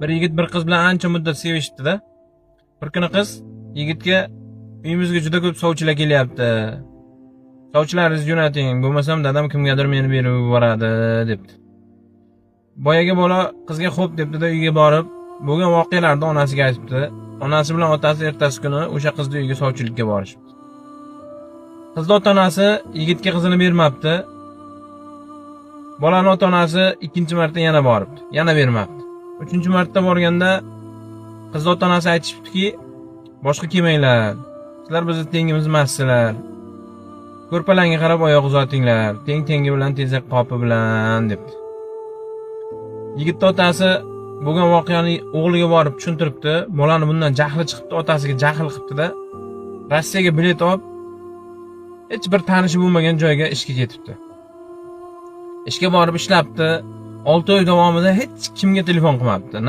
Bir yigit bir qiz bilan ancha muddat sevishibdi-da. Bir kuni qiz yigitga uyimizga juda ko'p sovchilar kelyapti. Sovchilaringizni jo'nating, bo'lmasam dadam kimgadir meni berib yuboradi debdi. Boyaga bola qizga xo'p debdi-da, uyga borib, bo'lgan voqealarni onasiga aytibdi. Onasi bilan otasi ertasi kuni o'sha qizni uyiga sovchilikka borishibdi. Qizning ota-onasi yigitga qizini bermabdi. Bolaning ota-onasi ikkinchi marta yana boribdi, yana bermabdi. Uchinchi marta borganda qizning ota-onasi aytishibdiki, boshqa kelmanglar. Sizlar bizni tengimiz emassizlar. Ko'rpalanga qarab oyoq uzatinglar, tengi bilan tezak qopi bilan debdi. Yigitning otasi bo'lgan voqeani o'g'liga borib tushuntiribdi. Bolani bundan jahli chiqibdi, otasiga jahl qilibdi-da. Rossiyaga bilet olib, hech bir tanishi bo'lmagan joyga ishga ketibdi. Ishga borib ishlabdi. 6 oy davomida hech kimga telefon qilmabdi.